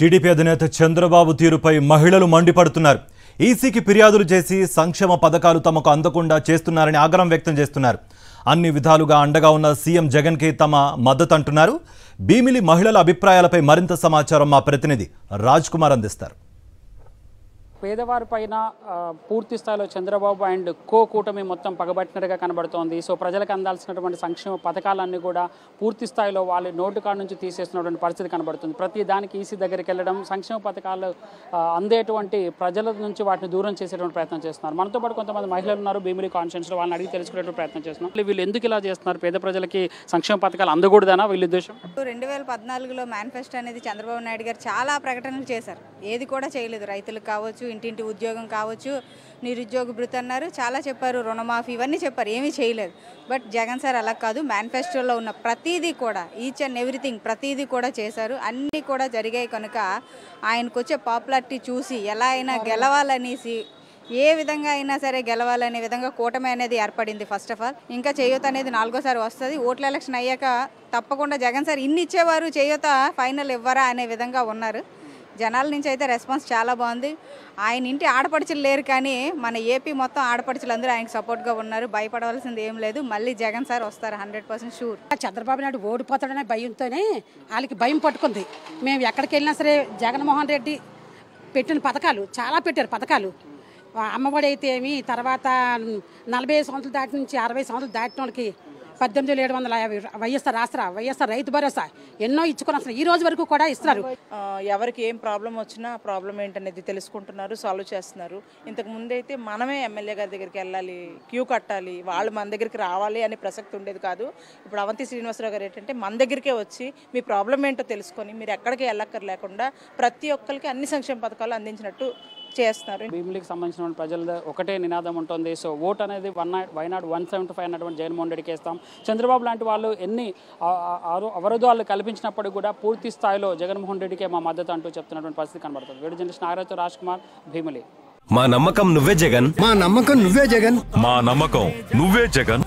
TDP అధినేత చంద్రబాబు తీరుపై మహిళలు మండిపడుతున్నారు. ఈసీకి ఫిర్యాదులు చేసి సంక్షేమ పథకాలు తమకు అందకుండా చేస్తున్నారని ఆగ్రహం వ్యక్తం చేస్తున్నారు. అన్ని విధాలుగా అండగా ఉన్న సీఎం జగన్కి తమ మద్దతు అంటున్నారు. భీమిలి మహిళల అభిప్రాయాలపై మరింత సమాచారం మా ప్రతినిధి రాజ్ కుమార్ అందిస్తారు. పేదవారి పైన పూర్తి స్థాయిలో చంద్రబాబు అండ్ కూటమి మొత్తం పగబట్టినట్టుగా కనబడుతోంది. సో ప్రజలకు అందాల్సినటువంటి సంక్షేమ పథకాలన్నీ కూడా పూర్తి స్థాయిలో వాళ్ళ నోటు కాడ నుంచి తీసేస్తున్నటువంటి పరిస్థితి కనబడుతుంది. ప్రతి దానికి ఈసీ దగ్గరికి వెళ్ళడం, సంక్షేమ పథకాలు అందేటువంటి ప్రజల నుంచి వాటిని దూరం చేసేటువంటి ప్రయత్నం చేస్తున్నారు. మనతో పాటు కొంతమంది మహిళలు ఉన్నారు భీమిలి కాన్స్టిట్యూన్సీలో, వాళ్ళని అడిగి తెలుసుకునేటువంటి ప్రయత్నం చేస్తున్నారు. వీళ్ళు ఎందుకు ఇలా చేస్తున్నారు? పేద ప్రజలకి సంక్షేమ పథకాలు అందకూడదనా వీళ్ళ ఉద్దేశం? 2014లో మేనిఫెస్టో అనేది చంద్రబాబు నాయుడు గారు చాలా ప్రకటనలు చేశారు. ఏది కూడా చేయలేదు. రైతులకు కావచ్చు, ఇంటింటి ఉద్యోగం కావచ్చు, నిరుద్యోగ భృతి అన్నారు, చాలా చెప్పారు, రుణమాఫీ ఇవన్నీ చెప్పారు, ఏమీ చేయలేదు. బట్ జగన్ సార్ అలా కాదు, మేనిఫెస్టోలో ఉన్న ప్రతిదీ కూడా ఈచ్ అండ్ ఎవ్రీథింగ్ ప్రతిదీ కూడా చేశారు. అన్నీ కూడా జరిగాయి కనుక ఆయనకు వచ్చే పాపులారిటీ చూసి ఎలా అయినా గెలవాలనేసి, ఏ విధంగా అయినా సరే గెలవాలనే విధంగా కూటమి అనేది ఏర్పడింది. ఫస్ట్ ఆఫ్ ఆల్ ఇంకా చేయూత అనేది 4గోసారి వస్తుంది. ఓట్ల ఎలక్షన్ అయ్యాక తప్పకుండా జగన్ సార్ ఇన్ని ఇచ్చేవారు, చేయూత ఫైనల్ ఇవ్వరా అనే విధంగా ఉన్నారు. జనాల నుంచి అయితే రెస్పాన్స్ చాలా బాగుంది. ఆయన ఇంటి ఆడపడుచులు లేరు, కానీ మన ఏపీ మొత్తం ఆడపడుచులు అందరూ ఆయనకు సపోర్ట్గా ఉన్నారు. భయపడవలసింది ఏం లేదు. మళ్ళీ జగన్ సార్ వస్తారు 100% షూర్. చంద్రబాబు నాయుడు ఓడిపోతాడనే భయంతోనే వాళ్ళకి భయం పట్టుకుంది. మేము ఎక్కడికి వెళ్ళినా సరే జగన్మోహన్ రెడ్డి పెట్టిన పథకాలు చాలా పెట్టారు. పథకాలు అమ్మఒడి అయితే ఏమి, తర్వాత 40 సంవత్సరాలు దాటి నుంచి 60 సంవత్సరాలు దాటిన వాళ్ళకి 18,750 వైఎస్ఆర్ రైతు భరోసా ఎన్నో ఇచ్చుకొని అసలు ఈ రోజు వరకు కూడా ఇస్తున్నారు. ఎవరికి ఏం ప్రాబ్లం వచ్చినా ప్రాబ్లం ఏంటనేది తెలుసుకుంటున్నారు, సాల్వ్ చేస్తున్నారు. ఇంతకు ముందు అయితే మనమే ఎమ్మెల్యే గారి దగ్గరికి వెళ్ళాలి, క్యూ కట్టాలి, వాళ్ళు మన దగ్గరికి రావాలి అనే ప్రసక్తి ఉండేది కాదు. ఇప్పుడు అవంతి శ్రీనివాసరావు గారు ఏంటంటే మన దగ్గరికే వచ్చి మీ ప్రాబ్లం ఏంటో తెలుసుకొని మీరు ఎక్కడికి వెళ్ళక్కర్లేకుండా ప్రతి ఒక్కరికి అన్ని సంక్షేమ పథకాలు అందించినట్టు చేస్తున్నారు. భీమిలికి సంబంధించిన ప్రజల ఒకటే నినాదం ఉంటుంది. సో ఓట్ అనేది వైనాడు 175 అన్నటువంటి జగన్మోహన్ రెడ్డికి వేస్తాం. చంద్రబాబు లాంటి వాళ్ళు ఎన్ని అవరోధాలు కల్పించినప్పుడు కూడా పూర్తి స్థాయిలో జగన్మోహన్ రెడ్డికే మా మద్దతు అంటూ చెప్తున్నటువంటి పరిస్థితి కనబడుతుంది. Video journalist Nagaraju, Raj Kumar, Bheemili. మా నమ్మకం నువ్వే జగన్, మా నమ్మకం నువ్వే జగన్, మా నమ్మకం నువ్వే జగన్.